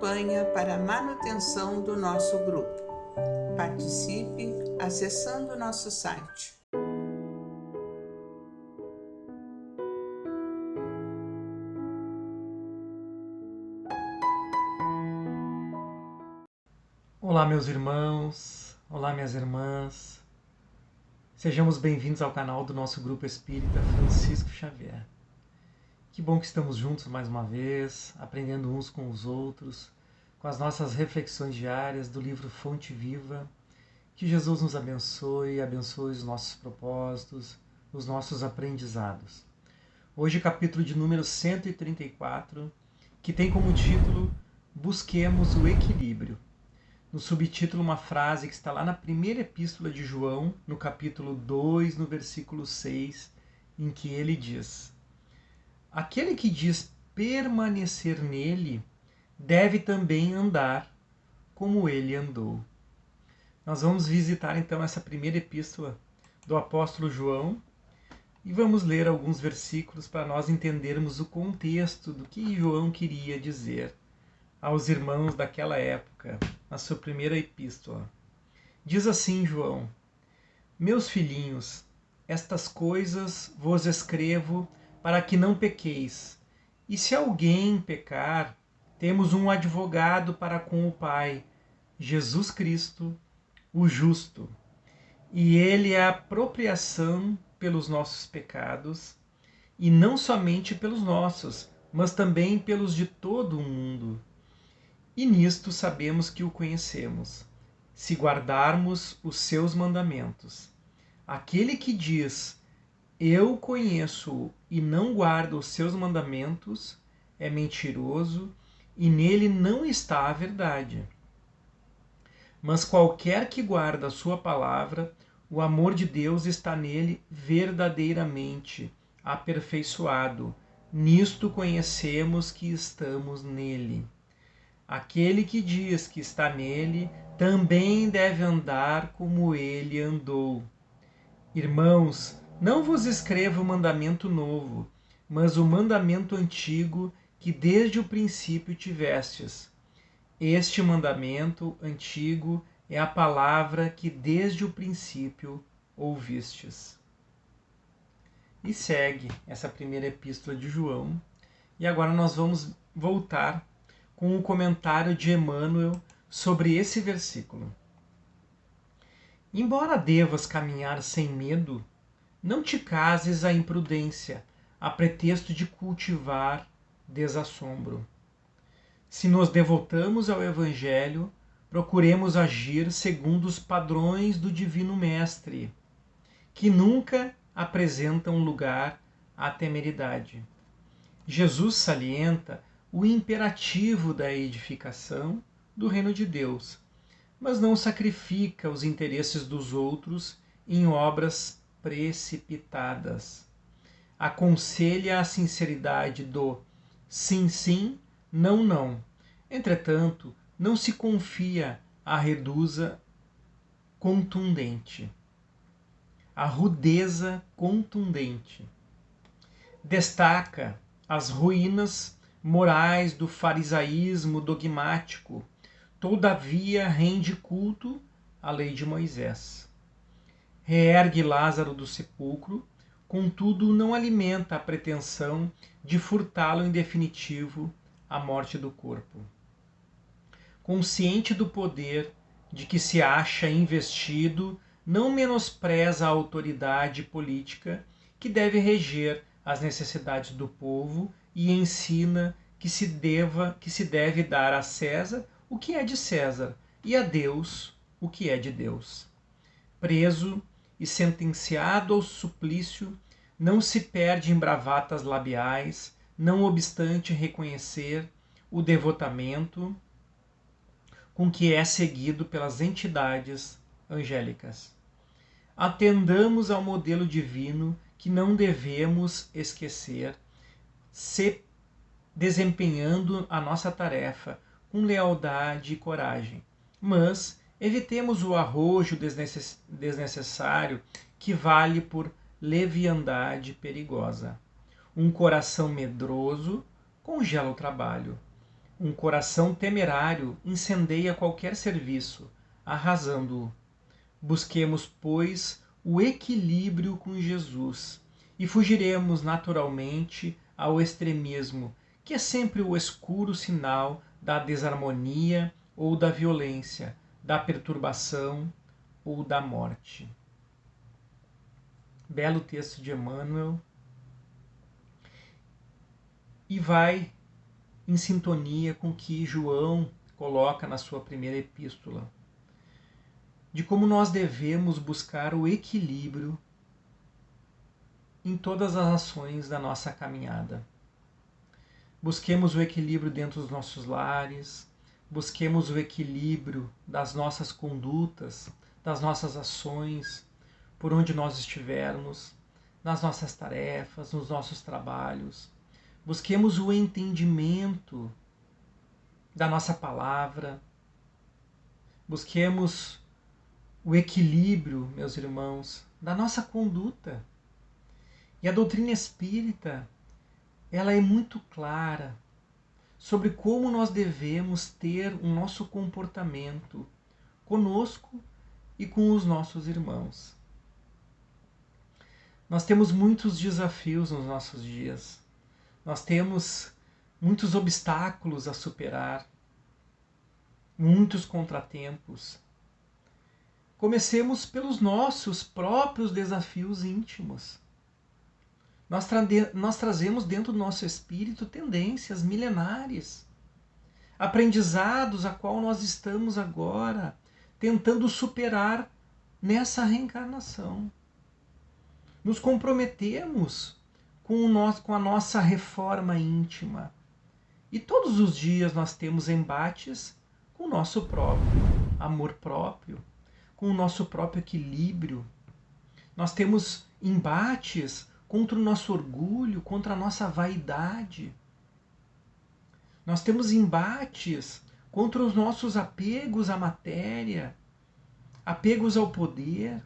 campanha para a manutenção do nosso grupo. Participe acessando nosso site. Olá, meus irmãos, olá, minhas irmãs. Sejamos bem-vindos ao canal do nosso Grupo Espírita Francisco Xavier. Que bom que estamos juntos mais uma vez, aprendendo uns com os outros, com as nossas reflexões diárias do livro Fonte Viva. Que Jesus nos abençoe, abençoe os nossos propósitos, os nossos aprendizados. Hoje, capítulo de número 134, que tem como título Busquemos o Equilíbrio. No subtítulo, uma frase que está lá na primeira epístola de João, no capítulo 2, no versículo 6, em que ele diz: aquele que diz permanecer nele deve também andar como ele andou. Nós vamos visitar então essa primeira epístola do apóstolo João e vamos ler alguns versículos para nós entendermos o contexto do que João queria dizer aos irmãos daquela época, na sua primeira epístola. Diz assim João: meus filhinhos, estas coisas vos escrevo para que não pequeis. E se alguém pecar, temos um advogado para com o Pai, Jesus Cristo, o justo. E ele é a propriação pelos nossos pecados, e não somente pelos nossos, mas também pelos de todo o mundo. E nisto sabemos que o conhecemos, se guardarmos os seus mandamentos. Aquele que diz, eu conheço-o e não guarda os seus mandamentos, é mentiroso e nele não está a verdade. Mas qualquer que guarda a sua palavra, o amor de Deus está nele verdadeiramente aperfeiçoado. Nisto conhecemos que estamos nele. Aquele que diz que está nele também deve andar como ele andou. Irmãos, não vos escrevo mandamento novo, mas o mandamento antigo que desde o princípio tivestes. Este mandamento antigo é a palavra que desde o princípio ouvistes. E segue essa primeira epístola de João. E agora nós vamos voltar com o comentário de Emmanuel sobre esse versículo. Embora devas caminhar sem medo, não te cases à imprudência, a pretexto de cultivar desassombro. Se nos devotamos ao Evangelho, procuremos agir segundo os padrões do Divino Mestre, que nunca apresentam lugar à temeridade. Jesus salienta o imperativo da edificação do reino de Deus, mas não sacrifica os interesses dos outros em obras precipitadas. Aconselha a sinceridade do sim, sim, não, não. Entretanto, não se confia à reduza contundente, à rudeza contundente. Destaca as ruínas morais do farisaísmo dogmático, todavia rende culto à lei de Moisés. Reergue Lázaro do sepulcro, contudo não alimenta a pretensão de furtá-lo em definitivo à morte do corpo. Consciente do poder de que se acha investido, não menospreza a autoridade política que deve reger as necessidades do povo e ensina que se deve dar a César o que é de César e a Deus o que é de Deus. Preso e sentenciado ao suplício, não se perde em bravatas labiais, não obstante reconhecer o devotamento com que é seguido pelas entidades angélicas. Atendamos ao modelo divino que não devemos esquecer, se desempenhando a nossa tarefa com lealdade e coragem, mas evitemos o arrojo desnecessário que vale por leviandade perigosa. Um coração medroso congela o trabalho. Um coração temerário incendeia qualquer serviço, arrasando-o. Busquemos, pois, o equilíbrio com Jesus e fugiremos naturalmente ao extremismo, que é sempre o escuro sinal da desarmonia ou da violência, da perturbação ou da morte. Belo texto de Emmanuel. E vai em sintonia com o que João coloca na sua primeira epístola, de como nós devemos buscar o equilíbrio em todas as ações da nossa caminhada. Busquemos o equilíbrio dentro dos nossos lares, busquemos o equilíbrio das nossas condutas, das nossas ações, por onde nós estivermos, nas nossas tarefas, nos nossos trabalhos. Busquemos o entendimento da nossa palavra. Busquemos o equilíbrio, meus irmãos, da nossa conduta. E a doutrina espírita, ela é muito clara sobre como nós devemos ter o nosso comportamento conosco e com os nossos irmãos. Nós temos muitos desafios nos nossos dias. Nós temos muitos obstáculos a superar, muitos contratempos. Comecemos pelos nossos próprios desafios íntimos. Nós trazemos dentro do nosso espírito tendências milenares, aprendizados a qual nós estamos agora tentando superar nessa reencarnação. Nos comprometemos com a nossa reforma íntima. E todos os dias nós temos embates com o nosso próprio amor próprio, com o nosso próprio equilíbrio. Nós temos embates contra o nosso orgulho, contra a nossa vaidade. Nós temos embates contra os nossos apegos à matéria, apegos ao poder.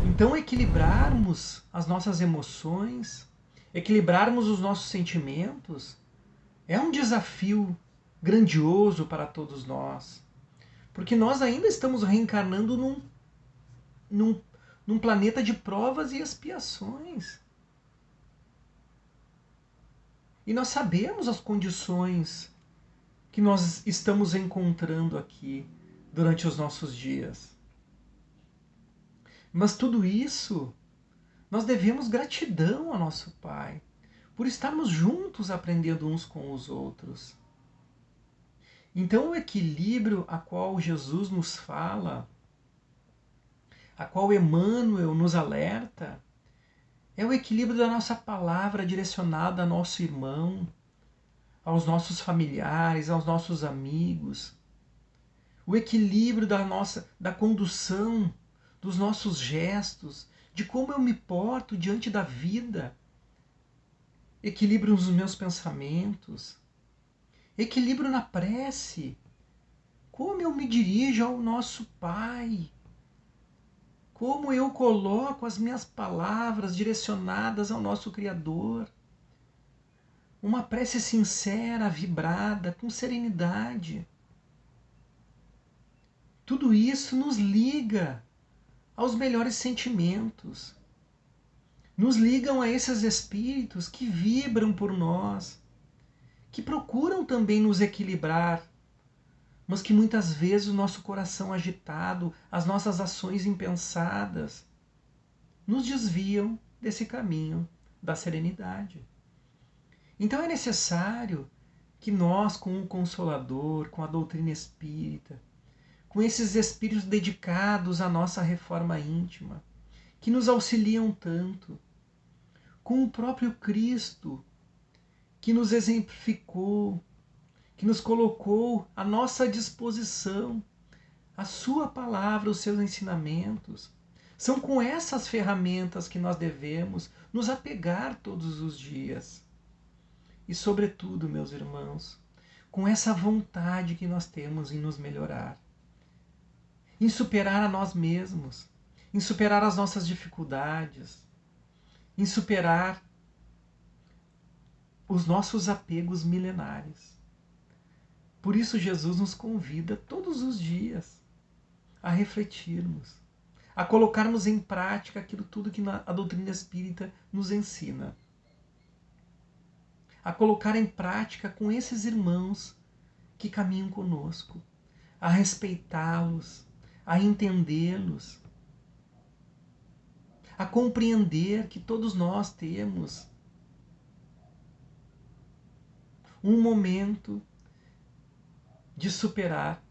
Então, equilibrarmos as nossas emoções, equilibrarmos os nossos sentimentos, é um desafio grandioso para todos nós. Porque nós ainda estamos reencarnando num planeta de provas e expiações. E nós sabemos as condições que nós estamos encontrando aqui durante os nossos dias. Mas tudo isso, nós devemos gratidão ao nosso Pai, por estarmos juntos aprendendo uns com os outros. Então o equilíbrio a qual Jesus nos fala, a qual Emmanuel nos alerta, é o equilíbrio da nossa palavra direcionada ao nosso irmão, aos nossos familiares, aos nossos amigos. O equilíbrio da condução, dos nossos gestos, de como eu me porto diante da vida. Equilíbrio nos meus pensamentos. Equilíbrio na prece. Como eu me dirijo ao nosso Pai. Como eu coloco as minhas palavras direcionadas ao nosso Criador. Uma prece sincera, vibrada, com serenidade. Tudo isso nos liga aos melhores sentimentos. Nos ligam a esses espíritos que vibram por nós, que procuram também nos equilibrar, mas que muitas vezes o nosso coração agitado, as nossas ações impensadas, nos desviam desse caminho da serenidade. Então é necessário que nós, com o Consolador, com a doutrina espírita, com esses espíritos dedicados à nossa reforma íntima, que nos auxiliam tanto, com o próprio Cristo, que nos exemplificou, que nos colocou à nossa disposição, a sua palavra, os seus ensinamentos. São com essas ferramentas que nós devemos nos apegar todos os dias. E, sobretudo, meus irmãos, com essa vontade que nós temos em nos melhorar, em superar a nós mesmos, em superar as nossas dificuldades, em superar os nossos apegos milenares. Por isso Jesus nos convida todos os dias a refletirmos, a colocarmos em prática aquilo tudo que a doutrina espírita nos ensina. A colocar em prática com esses irmãos que caminham conosco, a respeitá-los, a entendê-los, a compreender que todos nós temos um momento de superar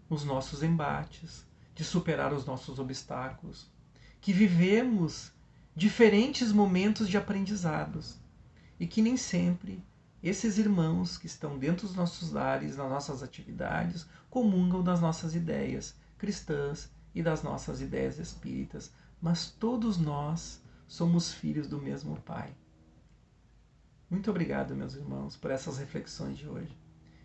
os nossos embates, de superar os nossos obstáculos, que vivemos diferentes momentos de aprendizados e que nem sempre esses irmãos que estão dentro dos nossos lares, nas nossas atividades, comungam das nossas ideias cristãs e das nossas ideias espíritas, mas todos nós somos filhos do mesmo Pai. Muito obrigado, meus irmãos, por essas reflexões de hoje.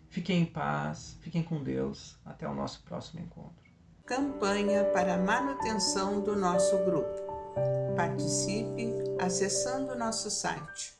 Fiquem em paz, fiquem com Deus. Até o nosso próximo encontro. Campanha para a manutenção do nosso grupo. Participe acessando nosso site